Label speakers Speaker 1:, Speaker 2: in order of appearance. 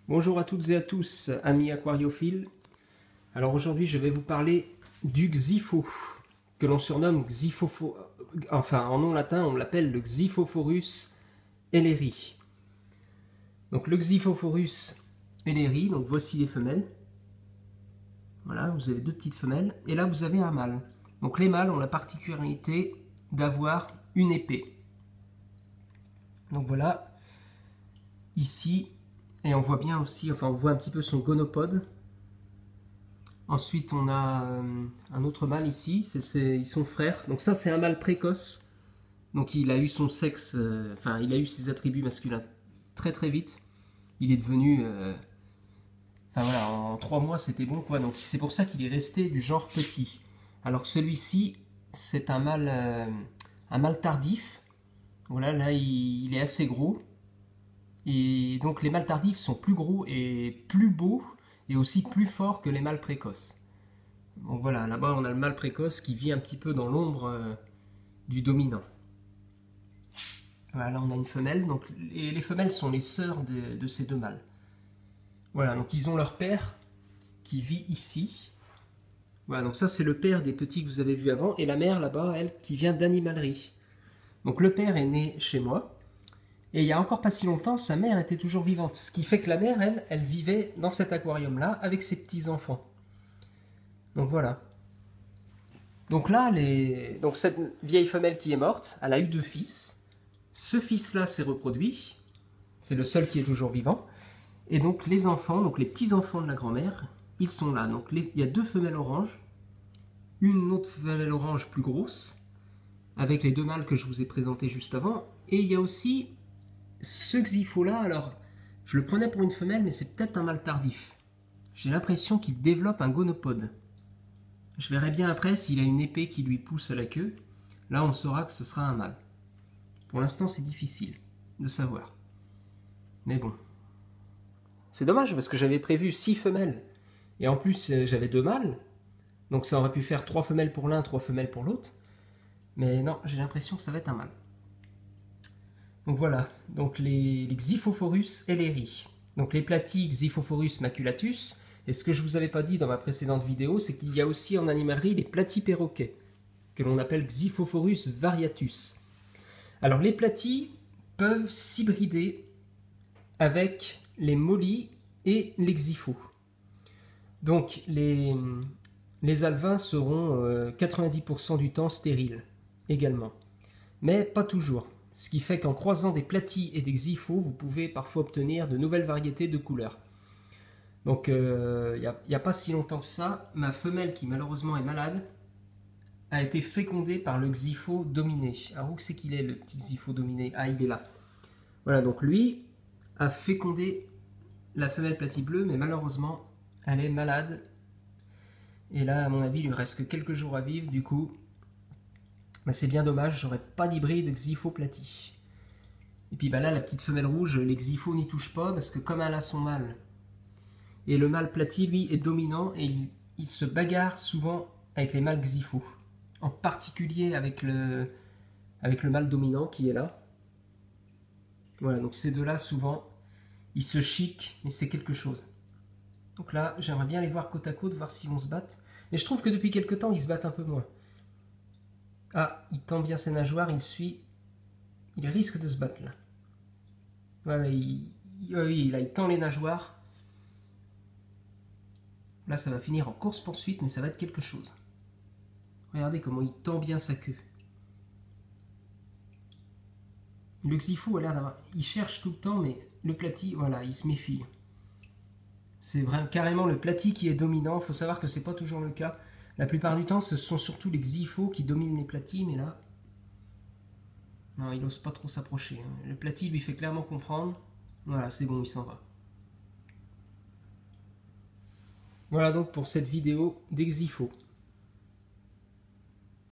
Speaker 1: Bonjour à toutes et à tous, amis aquariophiles. Alors aujourd'hui, je vais vous parler du Xipho, que l'on surnomme enfin en nom latin, on l'appelle le Xiphophorus elleri. Donc le Xiphophorus elleri, donc voici les femelles. Voilà, vous avez deux petites femelles, et là vous avez un mâle. Donc les mâles ont la particularité d'avoir une épée. Donc voilà, ici, et on voit bien aussi, enfin on voit un petit peu son gonopode. Ensuite on a un autre mâle ici, ils sont frères. Donc ça c'est un mâle précoce. Donc il a eu son sexe, enfin il a eu ses attributs masculins très très vite. Il est devenu, enfin voilà, en 3 mois c'était bon quoi. Donc c'est pour ça qu'il est resté du genre petit. Alors celui-ci c'est un mâle tardif. Voilà, là il est assez gros. Et donc les mâles tardifs sont plus gros et plus beaux et aussi plus forts que les mâles précoces. Donc voilà, là-bas on a le mâle précoce qui vit un petit peu dans l'ombre du dominant. Voilà, là on a une femelle, donc les femelles sont les sœurs de ces deux mâles. Voilà, donc ils ont leur père qui vit ici. Voilà, donc ça c'est le père des petits que vous avez vus avant, et la mère là-bas, elle, qui vient d'animalerie. Donc le père est né chez moi, et il y a encore pas si longtemps, sa mère était toujours vivante. Ce qui fait que la mère, elle vivait dans cet aquarium-là avec ses petits-enfants. Donc voilà. Donc là, donc cette vieille femelle qui est morte, elle a eu 2 fils. Ce fils-là s'est reproduit. C'est le seul qui est toujours vivant. Et donc les enfants, donc les petits-enfants de la grand-mère, ils sont là. Donc il y a 2 femelles oranges. Une autre femelle orange plus grosse, avec les 2 mâles que je vous ai présentés juste avant. Et il y a aussi ce Xipho-là. Alors, je le prenais pour une femelle, mais c'est peut-être un mâle tardif. J'ai l'impression qu'il développe un gonopode. Je verrai bien après s'il a une épée qui lui pousse à la queue. Là, on saura que ce sera un mâle. Pour l'instant, c'est difficile de savoir. Mais bon. C'est dommage parce que j'avais prévu 6 femelles. Et en plus, j'avais 2 mâles. Donc ça aurait pu faire 3 femelles pour l'un, 3 femelles pour l'autre. Mais non, j'ai l'impression que ça va être un mâle. Donc voilà. Donc les Xiphophorus elleri. Donc les platies Xiphophorus maculatus. Et ce que je ne vous avais pas dit dans ma précédente vidéo, c'est qu'il y a aussi en animalerie les platies perroquets, que l'on appelle Xiphophorus variatus. Alors les platies peuvent s'hybrider avec les mollies et les Xipho. Donc les alevins seront 90% du temps stériles également. Mais pas toujours. Ce qui fait qu'en croisant des platies et des Xipho, vous pouvez parfois obtenir de nouvelles variétés de couleurs. Donc il n'y a pas si longtemps que ça, ma femelle qui malheureusement est malade a été fécondée par le Xipho dominé. Alors où c'est qu'il est le petit Xipho dominé? Ah, il est là. Voilà, donc lui a fécondé la femelle platie bleue, mais malheureusement elle est malade. Et là, à mon avis, il lui reste que quelques jours à vivre. Du coup, bah, c'est bien dommage, j'aurais pas d'hybride Xipho platie. Et puis bah là, la petite femelle rouge, les Xipho n'y touchent pas parce que comme elle a son mâle, et le mâle platie, lui, est dominant et il se bagarre souvent avec les mâles Xipho. En particulier avec le mâle dominant qui est là. Voilà, donc ces deux-là, souvent, ils se chiquent, mais c'est quelque chose. Donc là, j'aimerais bien les voir côte à côte, voir s'ils vont se battre. Mais je trouve que depuis quelques temps, ils se battent un peu moins. Ah, il tend bien ses nageoires, il suit. Il risque de se battre là. Ouais, il tend les nageoires. Là, ça va finir en course-poursuite, mais ça va être quelque chose. Regardez comment il tend bien sa queue. Le Xipho a l'air d'avoir... Il cherche tout le temps, mais le platie, voilà, il se méfie. C'est vraiment carrément le platie qui est dominant. Il faut savoir que c'est pas toujours le cas. La plupart du temps, ce sont surtout les Xipho qui dominent les platies, mais là... Non, il n'ose pas trop s'approcher. Le platie lui fait clairement comprendre. Voilà, c'est bon, il s'en va. Voilà donc pour cette vidéo des Xipho.